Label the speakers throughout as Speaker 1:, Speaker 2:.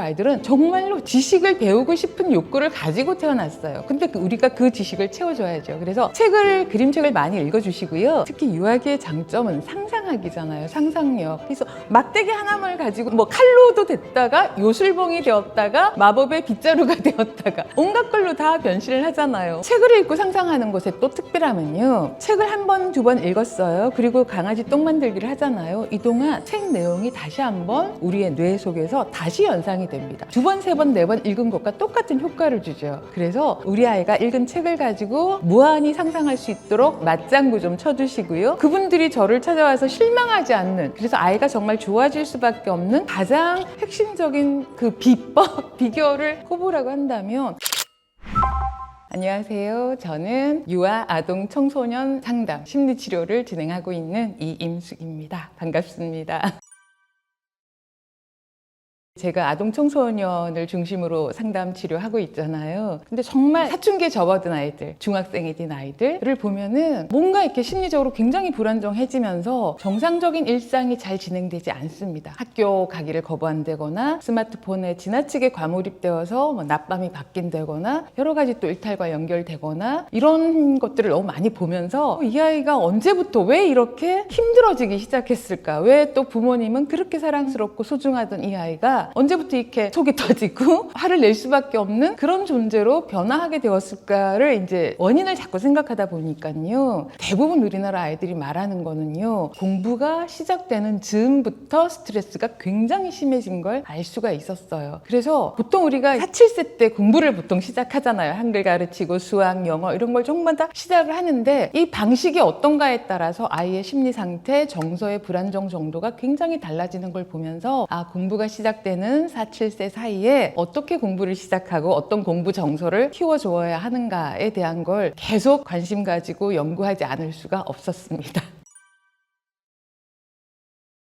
Speaker 1: 아이들은 정말로 지식을 배우고 싶은 욕구를 가지고 태어났어요. 근데 우리가 그 지식을 채워줘야죠. 그래서 그림책을 많이 읽어주시고요. 특히 유아기의 장점은 상상하기잖아요. 상상력. 그래서 막대기 하나만 가지고 뭐 칼로도 됐다가 요술봉이 되었다가 마법의 빗자루가 되었다가 온갖 걸로 다 변신을 하잖아요. 책을 읽고 상상하는 것에 또 특별하면요. 책을 한 번, 두 번 읽었어요. 그리고 강아지 똥 만들기를 하잖아요. 이동안 책 내용이 다시 한번 우리의 뇌 속에서 다시 연상이 됩니다. 두 번, 세 번, 네 번 읽은 것과 똑같은 효과를 주죠. 그래서 우리 아이가 읽은 책을 가지고 무한히 상상할 수 있도록 맞장구 좀 쳐주시고요. 그분들이 저를 찾아와서 실망하지 않는, 그래서 아이가 정말 좋아질 수밖에 없는 가장 핵심적인 그 비법, 비결을 꼽으라고 한다면, 안녕하세요. 저는 유아, 아동, 청소년 상담, 심리치료를 진행하고 있는 이임숙입니다. 반갑습니다. 제가 아동 청소년을 중심으로 상담 치료하고 있잖아요. 근데 정말 사춘기에 접어든 아이들, 중학생이 된 아이들을 보면은 뭔가 이렇게 심리적으로 굉장히 불안정해지면서 정상적인 일상이 잘 진행되지 않습니다. 학교 가기를 거부한다거나 스마트폰에 지나치게 과몰입되어서 뭐 낮밤이 바뀐다거나 여러 가지 또 일탈과 연결되거나 이런 것들을 너무 많이 보면서 이 아이가 언제부터 왜 이렇게 힘들어지기 시작했을까? 왜 또 부모님은 그렇게 사랑스럽고 소중하던 이 아이가 언제부터 이렇게 속이 터지고 화를 낼 수밖에 없는 그런 존재로 변화하게 되었을까를 이제 원인을 자꾸 생각하다 보니까요. 대부분 우리나라 아이들이 말하는 거는요. 공부가 시작되는 즈음부터 스트레스가 굉장히 심해진 걸 알 수가 있었어요. 그래서 보통 우리가 4, 7세 때 공부를 보통 시작하잖아요. 한글 가르치고 수학, 영어 이런 걸 조금만 다 시작을 하는데 이 방식이 어떤가에 따라서 아이의 심리 상태, 정서의 불안정 정도가 굉장히 달라지는 걸 보면서 공부가 시작되는 4, 7세 사이에 어떻게 공부를 시작하고 어떤 공부 정서를 키워줘야 하는가에 대한 걸 계속 관심 가지고 연구하지 않을 수가 없었습니다.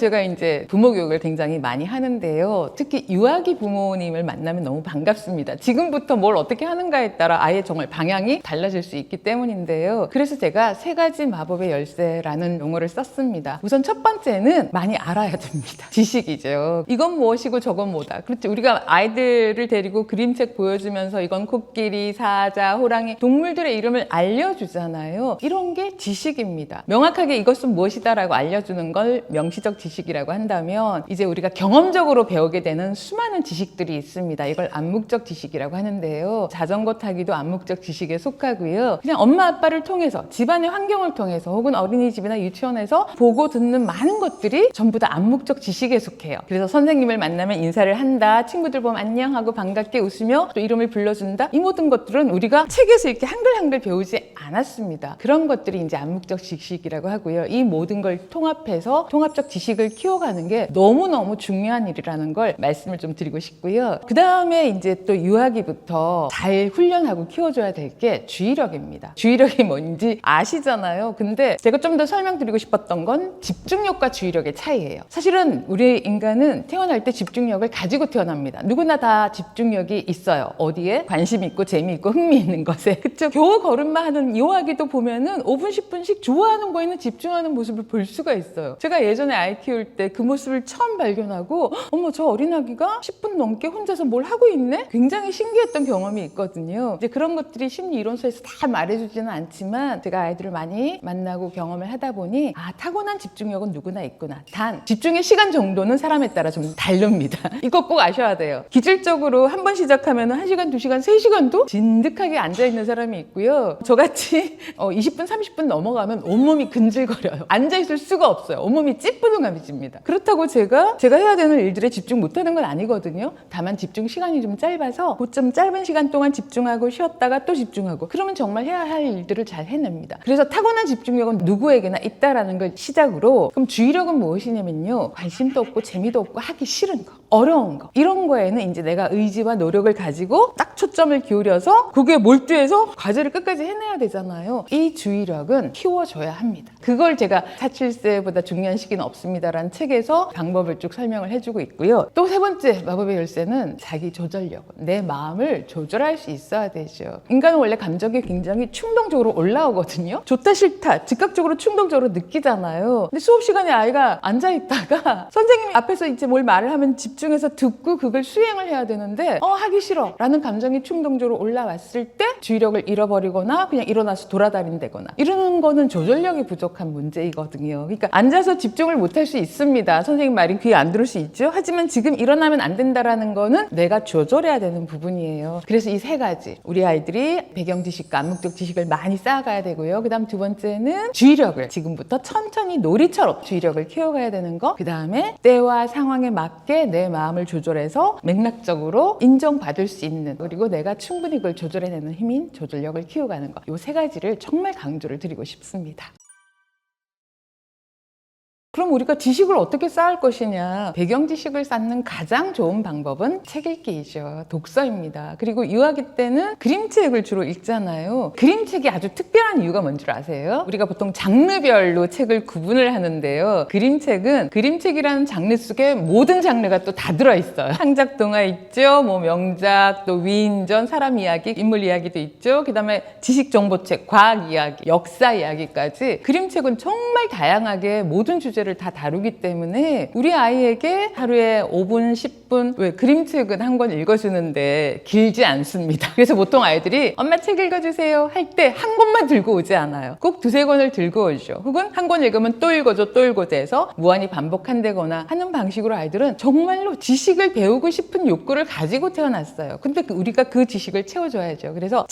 Speaker 1: 제가 이제 부모 교육을 굉장히 많이 하는데요. 특히 유아기 부모님을 만나면 너무 반갑습니다. 지금부터 뭘 어떻게 하는가에 따라 아예 정말 방향이 달라질 수 있기 때문인데요. 그래서 제가 3가지 마법의 열쇠라는 용어를 썼습니다. 우선 첫 번째는 많이 알아야 됩니다. 지식이죠. 이건 무엇이고 저건 뭐다. 그렇죠. 우리가 아이들을 데리고 그림책 보여주면서 이건 코끼리, 사자, 호랑이, 동물들의 이름을 알려주잖아요. 이런 게 지식입니다. 명확하게 이것은 무엇이다라고 알려주는 걸 명시적 지식이라고 한다면 이제 우리가 경험적으로 배우게 되는 수많은 지식들이 있습니다. 이걸 암묵적 지식이라고 하는데요. 자전거 타기도 암묵적 지식에 속하고요. 그냥 엄마 아빠를 통해서 집안의 환경을 통해서 혹은 어린이집이나 유치원에서 보고 듣는 많은 것들이 전부 다 암묵적 지식에 속해요. 그래서 선생님을 만나면 인사를 한다. 친구들 보면 안녕하고 반갑게 웃으며 또 이름을 불러준다. 이 모든 것들은 우리가 책에서 이렇게 한글 배우지 않았습니다. 그런 것들이 이제 암묵적 지식이라고 하고요. 이 모든 걸 통합해서 통합적 지식을 키워가는 게 너무너무 중요한 일이라는 걸 말씀을 좀 드리고 싶고요. 그 다음에 이제 또 유아기부터 잘 훈련하고 키워줘야 될 게 주의력입니다. 주의력이 뭔지 아시잖아요. 근데 제가 좀 더 설명드리고 싶었던 건 집중력과 주의력의 차이예요. 사실은 우리 인간은 태어날 때 집중력을 가지고 태어납니다. 누구나 다 집중력이 있어요. 어디에? 관심 있고 재미있고 흥미 있는 것에. 그쵸? 겨우 걸음마 하는 유아기도 보면은 5분, 10분씩 좋아하는 거에는 집중하는 모습을 볼 수가 있어요. 제가 예전에 아이 키울 때 그 모습을 처음 발견하고 어머 저 어린아기가 10분 넘게 혼자서 뭘 하고 있네? 굉장히 신기했던 경험이 있거든요. 이제 그런 것들이 심리 이론서에서 다 말해주지는 않지만 제가 아이들을 많이 만나고 경험을 하다 보니 타고난 집중력은 누구나 있구나. 단 집중의 시간 정도는 사람에 따라 좀 다릅니다. 이거 꼭 아셔야 돼요. 기질적으로 한 번 시작하면 1시간, 2시간, 3시간도 진득하게 앉아있는 사람이 있고요. 저같이 20분, 30분 넘어가면 온몸이 근질거려요. 앉아있을 수가 없어요. 온몸이 찌뿌둥함이 집니다. 그렇다고 제가 해야 되는 일들에 집중 못하는 건 아니거든요. 다만 집중 시간이 좀 짧아서 좀 짧은 시간 동안 집중하고 쉬었다가 또 집중하고 그러면 정말 해야 할 일들을 잘 해냅니다. 그래서 타고난 집중력은 누구에게나 있다라는 걸 시작으로 그럼 주의력은 무엇이냐면요. 관심도 없고 재미도 없고 하기 싫은 거, 어려운 거 이런 거에는 이제 내가 의지와 노력을 가지고 딱 초점을 기울여서 그게 몰두해서 과제를 끝까지 해내야 되잖아요. 이 주의력은 키워줘야 합니다. 그걸 제가 4, 7세보다 중요한 시기는 없습니다라는 책에서 방법을 쭉 설명을 해주고 있고요. 또 3번째 마법의 열쇠는 자기 조절력. 내 마음을 조절할 수 있어야 되죠. 인간은 원래 감정이 굉장히 충동적으로 올라오거든요. 좋다 싫다 즉각적으로 충동적으로 느끼잖아요. 근데 수업 시간에 아이가 앉아있다가 선생님이 앞에서 이제 뭘 말을 하면 집중 집중해서 듣고 그걸 수행을 해야 되는데 하기 싫어 라는 감정이 충동적으로 올라왔을 때 주의력을 잃어버리거나 그냥 일어나서 돌아다닌다거나 이러는 거는 조절력이 부족한 문제이거든요. 그러니까 앉아서 집중을 못할 수 있습니다. 선생님 말이 귀에 안 들을 수 있죠. 하지만 지금 일어나면 안 된다라는 거는 내가 조절해야 되는 부분이에요. 그래서 이 세 가지 우리 아이들이 배경 지식과 암묵적 지식을 많이 쌓아가야 되고요. 그 다음 두 번째는 주의력을 지금부터 천천히 놀이처럼 주의력을 키워가야 되는 거. 그 다음에 때와 상황에 맞게 내 마음을 조절해서 맥락적으로 인정받을 수 있는 그리고 내가 충분히 그걸 조절해내는 힘인 조절력을 키워가는 거. 이 세 가지를 정말 강조를 드리고 싶습니다. 그럼 우리가 지식을 어떻게 쌓을 것이냐? 배경 지식을 쌓는 가장 좋은 방법은 책 읽기이죠. 독서입니다. 그리고 유아기 때는 그림책을 주로 읽잖아요. 그림책이 아주 특별한 이유가 뭔 줄 아세요? 우리가 보통 장르별로 책을 구분을 하는데요. 그림책은 그림책이라는 장르 속에 모든 장르가 또 다 들어있어요. 창작 동화 있죠. 뭐 명작, 또 위인전, 사람 이야기, 인물 이야기도 있죠. 그 다음에 지식 정보책, 과학 이야기, 역사 이야기까지 그림책은 정말 다양하게 모든 주제를 다 다루기 때문에 우리 아이에게 하루에 5분, 10분 왜 그림책은 한 권 읽어주는데 길지 않습니다. 그래서 보통 아이들이 엄마 책 읽어주세요 할 때 한 권만 들고 오지 않아요. 꼭 두세 권을 들고 오죠. 혹은 한 권 읽으면 또 읽어줘 또 읽어줘 해서 무한히 반복한다거나 하는 방식으로 아이들은 정말로 지식을 배우고 싶은 욕구를 가지고 태어났어요. 근데 우리가 그 지식을 채워줘야죠. 그래서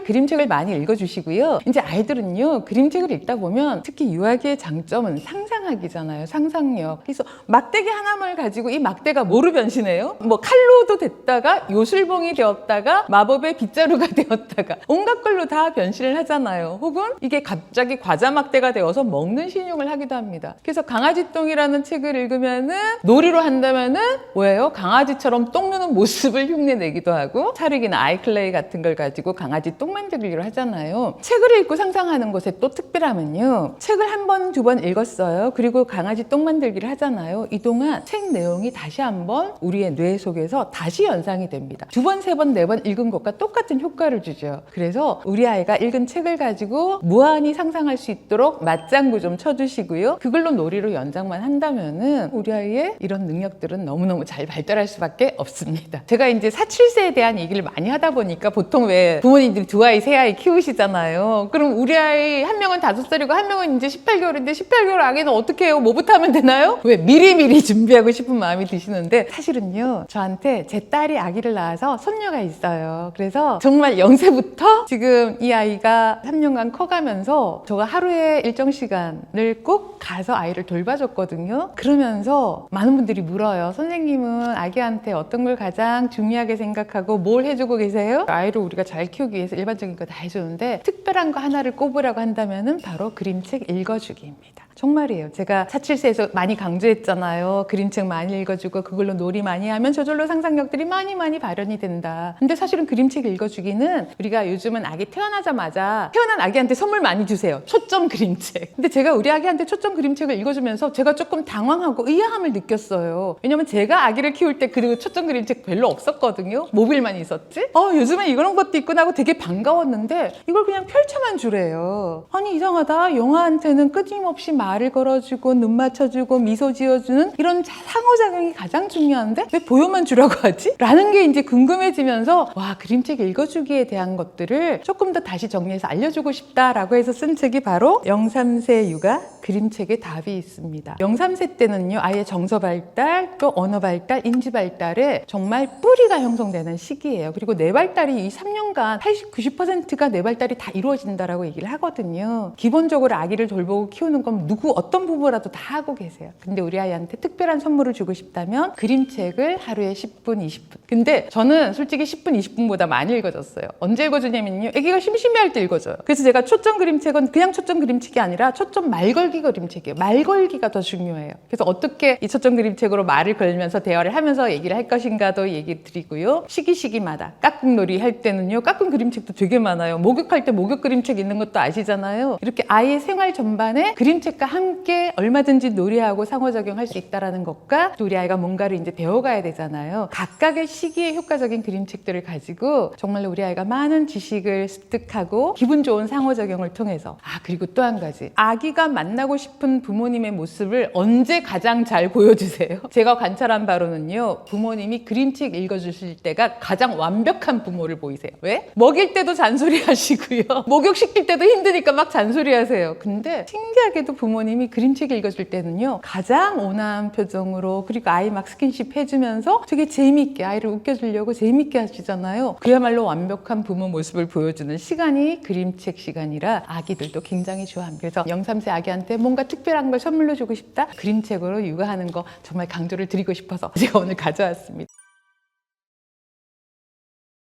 Speaker 1: 그림책을 많이 읽어주시고요. 이제 아이들은요 그림책을 읽다 보면 특히 유아기의 장점은 상상하기잖아요. 상상력. 그래서 막대기 하나만 가지고 이 막대가 뭐로 변신해요? 뭐 칼로도 됐다가 요술봉이 되었다가 마법의 빗자루가 되었다가 온갖 걸로 다 변신을 하잖아요. 혹은 이게 갑자기 과자 막대가 되어서 먹는 신용을 하기도 합니다. 그래서 강아지똥이라는 책을 읽으면은 놀이로 한다면은 뭐예요? 강아지처럼 똥 누는 모습을 흉내내기도 하고 찰흙이나 아이클레이 같은 걸 가지고 강아지 똥 만들기로 하잖아요. 책을 읽고 상상하는 것에 또 특별하면요. 책을 한 번, 두 번 읽었어요. 그리고 강아지 똥 만들기를 하잖아요. 이 동안 책 내용이 다시 한번 우리의 뇌 속에서 다시 연상이 됩니다. 두 번, 세 번, 네 번 읽은 것과 똑같은 효과를 주죠. 그래서 우리 아이가 읽은 책을 가지고 무한히 상상할 수 있도록 맞장구 좀 쳐주시고요. 그걸로 놀이로 연장만 한다면은 우리 아이의 이런 능력들은 너무너무 잘 발달할 수밖에 없습니다. 제가 이제 4-7세에 대한 얘기를 많이 하다 보니까 보통 왜 부모님들이 두 아이, 세 아이 키우시잖아요. 그럼 우리 아이 한 명은 5살이고 한 명은 이제 18개월인데 18개월 아기는 어떻게 해요? 뭐부터 하면 되나요? 왜 미리미리 준비하고 싶은 마음이 드시는데 사실은요. 저한테 제 딸이 아기를 낳아서 손녀가 있어요. 그래서 정말 0세부터 지금 이 아이가 3년간 커가면서 제가 하루에 일정 시간을 꼭 가서 아이를 돌봐줬거든요. 그러면서 많은 분들이 물어요. 선생님은 아기한테 어떤 걸 가장 중요하게 생각하고 뭘 해주고 계세요? 아이를 우리가 잘 키우기 위해서 일반적인 거 다 해주는데 특별한 거 하나를 꼽으라고 한다면은 바로 그림책 읽어주기입니다. 정말이에요. 제가 4-7세에서 많이 강조했잖아요. 그림책 많이 읽어주고 그걸로 놀이 많이 하면 저절로 상상력들이 많이 발현이 된다. 근데 사실은 그림책 읽어주기는 우리가 요즘은 아기 태어나자마자 태어난 아기한테 선물 많이 주세요. 초점 그림책. 근데 제가 우리 아기한테 초점 그림책을 읽어주면서 제가 조금 당황하고 의아함을 느꼈어요. 왜냐면 제가 아기를 키울 때 그리고 초점 그림책 별로 없었거든요. 모빌만 있었지? 요즘에 이런 것도 있구나 하고 되게 반가웠는데 이걸 그냥 펼쳐만 주래요. 아니 이상하다. 영아한테는 끊임없이 말을 걸어주고 눈 맞춰주고 미소 지어주는 이런 상호작용이 가장 중요한데 왜 보여만 주라고 하지? 라는 게 이제 궁금해지면서 와 그림책 읽어주기에 대한 것들을 조금 더 다시 정리해서 알려주고 싶다라고 해서 쓴 책이 바로 0-3세 육아 그림책의 답이 있습니다. 0-3세 때는요 아이의 정서 발달 또 언어 발달 인지 발달에 정말 뿌리가 형성되는 시기예요. 그리고 뇌 발달이 이 3년간 80-90%가 뇌 발달이 다 이루어진다라고 얘기를 하거든요. 기본적으로 아기를 돌보고 키우는 건 어떤 부부라도 다 하고 계세요. 근데 우리 아이한테 특별한 선물을 주고 싶다면 그림책을 하루에 10분, 20분. 근데 저는 솔직히 10분, 20분보다 많이 읽어줬어요. 언제 읽어주냐면요. 아기가 심심해할 때 읽어줘요. 그래서 제가 초점 그림책은 그냥 초점 그림책이 아니라 초점 말걸기 그림책이에요. 말걸기가 더 중요해요. 그래서 어떻게 이 초점 그림책으로 말을 걸면서 대화를 하면서 얘기를 할 것인가도 얘기 드리고요. 시기마다 깍꿍놀이 할 때는요. 깍꿍 그림책도 되게 많아요. 목욕할 때 목욕 그림책 있는 것도 아시잖아요. 이렇게 아이의 생활 전반에 그림책과 함께 얼마든지 놀이하고 상호작용할 수 있다는 것과 또 우리 아이가 뭔가를 이제 배워가야 되잖아요. 각각의 시기에 효과적인 그림책들을 가지고 정말로 우리 아이가 많은 지식을 습득하고 기분 좋은 상호작용을 통해서 그리고 또 한 가지, 아기가 만나고 싶은 부모님의 모습을 언제 가장 잘 보여주세요? 제가 관찰한 바로는요, 부모님이 그림책 읽어주실 때가 가장 완벽한 부모를 보이세요. 왜? 먹일 때도 잔소리 하시고요, 목욕시킬 때도 힘드니까 막 잔소리 하세요. 근데 신기하게도 부모님이 그림책 읽어줄 때는요, 가장 온화한 표정으로, 그리고 아이 막 스킨십 해주면서 되게 재미있게 아이를 웃겨주려고 재미있게 하시잖아요. 그야말로 완벽한 부모 모습을 보여주는 시간이 그림책 시간이라 아기들도 굉장히 좋아합니다. 그래서 0, 3세 아기한테 뭔가 특별한 걸 선물로 주고 싶다? 그림책으로 육아하는 거 정말 강조를 드리고 싶어서 제가 오늘 가져왔습니다.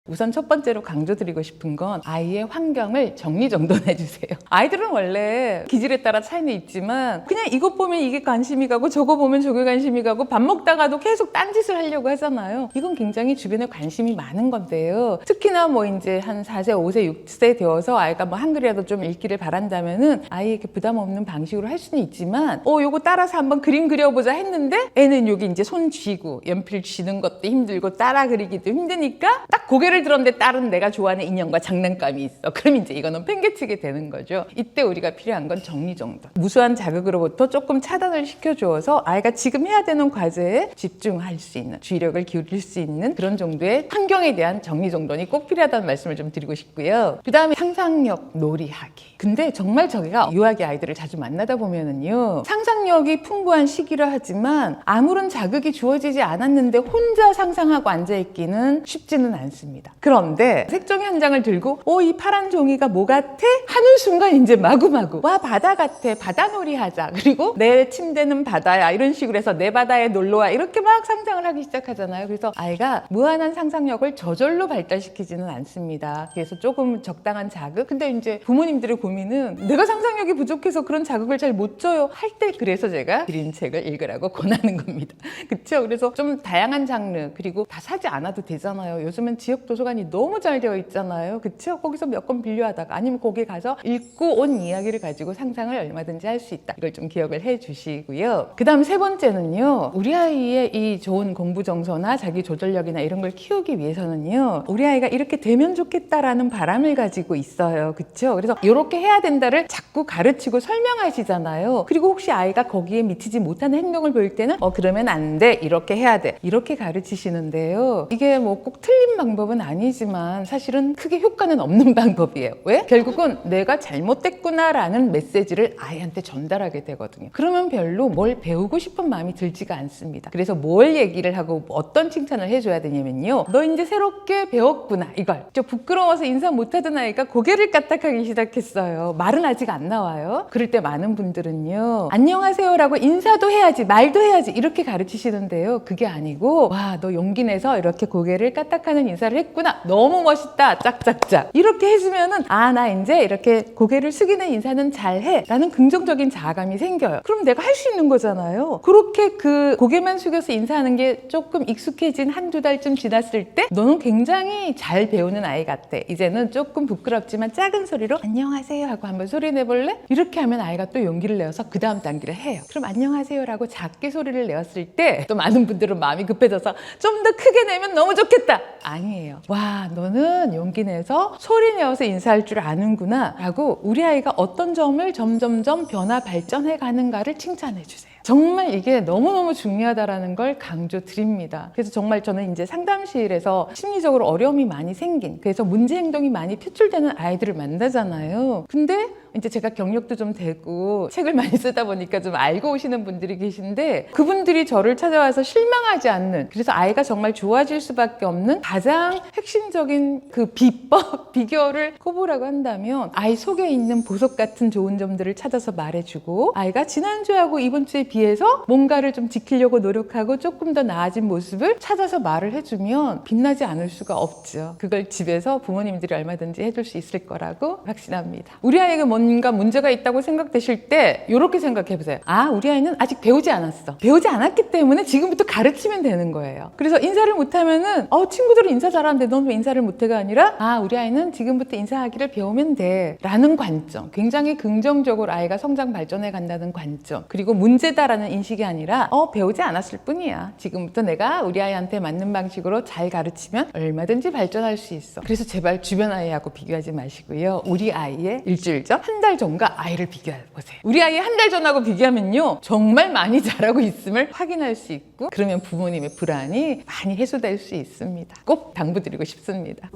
Speaker 1: 우선 첫 번째로 강조드리고 싶은 건 아이의 환경을 정리정돈해 주세요. 아이들은 원래 기질에 따라 차이는 있지만 그냥 이것 보면 이게 관심이 가고 저거 보면 저게 관심이 가고 밥 먹다가도 계속 딴짓을 하려고 하잖아요. 이건 굉장히 주변에 관심이 많은 건데요. 특히나 뭐 이제 한 4세, 5세, 6세 되어서 아이가 뭐 한글이라도 좀 읽기를 바란다면은 아이에게 부담 없는 방식으로 할 수는 있지만 요거 따라서 한번 그림 그려보자 했는데 애는 여기 이제 손 쥐고 연필 쥐는 것도 힘들고 따라 그리기도 힘드니까 딱 고개를 들었는데 딸은 내가 좋아하는 인형과 장난감이 있어. 그럼 이제 이거는 팽개치게 되는 거죠. 이때 우리가 필요한 건 정리정돈. 무수한 자극으로부터 조금 차단을 시켜주어서 아이가 지금 해야 되는 과제에 집중할 수 있는, 주의력을 기울일 수 있는 그런 정도의 환경에 대한 정리정돈이 꼭 필요하다는 말씀을 좀 드리고 싶고요. 그 다음에 상상력 놀이하기. 근데 정말 저희가 유아기 아이들을 자주 만나다 보면은요, 상상력이 풍부한 시기라 하지만 아무런 자극이 주어지지 않았는데 혼자 상상하고 앉아있기는 쉽지는 않습니다. 그런데 색종이 한 장을 들고 이 파란 종이가 뭐 같아? 하는 순간 이제 마구마구 와 바다 같아, 바다놀이 하자, 그리고 내 침대는 바다야, 이런 식으로 해서 내 바다에 놀러와, 이렇게 막 상상을 하기 시작하잖아요. 그래서 아이가 무한한 상상력을 저절로 발달시키지는 않습니다. 그래서 조금 적당한 자극. 근데 이제 부모님들의 고민은 내가 상상력이 부족해서 그런 자극을 잘 못 줘요 할 때, 그래서 제가 그림책을 읽으라고 권하는 겁니다. 그렇죠? 그래서 좀 다양한 장르, 그리고 다 사지 않아도 되잖아요. 요즘은 지역 도서관이 너무 잘 되어 있잖아요. 그쵸? 거기서 몇 권 빌려하다가 아니면 거기 가서 읽고 온 이야기를 가지고 상상을 얼마든지 할 수 있다. 이걸 좀 기억을 해 주시고요. 그 다음 세 번째는요, 우리 아이의 이 좋은 공부 정서나 자기 조절력이나 이런 걸 키우기 위해서는요, 우리 아이가 이렇게 되면 좋겠다라는 바람을 가지고 있어요. 그쵸? 그래서 이렇게 해야 된다를 자꾸 가르치고 설명하시잖아요. 그리고 혹시 아이가 거기에 미치지 못하는 행동을 보일 때는 그러면 안 돼, 이렇게 해야 돼, 이렇게 가르치시는데요. 이게 뭐 꼭 틀린 방법은 아니지만 사실은 크게 효과는 없는 방법이에요. 왜? 결국은 내가 잘못됐구나라는 메시지를 아이한테 전달하게 되거든요. 그러면 별로 뭘 배우고 싶은 마음이 들지가 않습니다. 그래서 뭘 얘기를 하고 어떤 칭찬을 해줘야 되냐면요, 너 이제 새롭게 배웠구나, 이걸. 저 부끄러워서 인사 못하던 아이가 고개를 까딱하기 시작했어요. 말은 아직 안 나와요. 그럴 때 많은 분들은요, 안녕하세요라고 인사도 해야지, 말도 해야지, 이렇게 가르치시는데요. 그게 아니고, 와, 너 용기 내서 이렇게 고개를 까딱하는 인사를 했구나, 너무 멋있다, 짝짝짝, 이렇게 해주면은 나 이제 이렇게 고개를 숙이는 인사는 잘해 라는 긍정적인 자아감이 생겨요. 그럼 내가 할 수 있는 거잖아요. 그렇게 그 고개만 숙여서 인사하는 게 조금 익숙해진 한두 달쯤 지났을 때 너는 굉장히 잘 배우는 아이 같아, 이제는 조금 부끄럽지만 작은 소리로 안녕하세요 하고 한번 소리 내볼래? 이렇게 하면 아이가 또 용기를 내어서 그 다음 단계를 해요. 그럼 안녕하세요라고 작게 소리를 내었을 때 또 많은 분들은 마음이 급해져서 좀 더 크게 내면 너무 좋겠다. 아니에요. 와, 너는 용기 내서 소리 내어서 인사할 줄 아는구나 라고 우리 아이가 어떤 점을 점점점 변화 발전해 가는가를 칭찬해 주세요. 정말 이게 너무너무 중요하다는 걸 강조드립니다. 그래서 정말 저는 이제 상담실에서 심리적으로 어려움이 많이 생긴, 그래서 문제 행동이 많이 표출되는 아이들을 만나잖아요. 근데 이제 제가 경력도 좀 되고 책을 많이 쓰다 보니까 좀 알고 오시는 분들이 계신데, 그분들이 저를 찾아와서 실망하지 않는, 그래서 아이가 정말 좋아질 수밖에 없는 가장 핵심적인 그 비법, 비결을 꼽으라고 한다면 아이 속에 있는 보석 같은 좋은 점들을 찾아서 말해주고, 아이가 지난주하고 이번 주에 비해서 뭔가를 좀 지키려고 노력하고 조금 더 나아진 모습을 찾아서 말을 해주면 빛나지 않을 수가 없죠. 그걸 집에서 부모님들이 얼마든지 해줄 수 있을 거라고 확신합니다. 우리 아이에게 뭔가 문제가 있다고 생각되실 때 이렇게 생각해 보세요. 아, 우리 아이는 아직 배우지 않았어. 배우지 않았기 때문에 지금부터 가르치면 되는 거예요. 그래서 인사를 못하면은 친구들은 인사 잘하는데 넌 왜 인사를 못해가 아니라 아, 우리 아이는 지금부터 인사하기를 배우면 돼 라는 관점, 굉장히 긍정적으로 아이가 성장 발전해 간다는 관점, 그리고 문제다라는 인식이 아니라 배우지 않았을 뿐이야. 지금부터 내가 우리 아이한테 맞는 방식으로 잘 가르치면 얼마든지 발전할 수 있어. 그래서 제발 주변 아이하고 비교하지 마시고요. 우리 아이의 일주일 전, 한 달 전과 아이를 비교해 보세요. 우리 아이 한 달 전하고 비교하면요, 정말 많이 잘하고 있음을 확인할 수 있고, 그러면 부모님의 불안이 많이 해소될 수 있습니다. 꼭 당부드리고 싶습니다.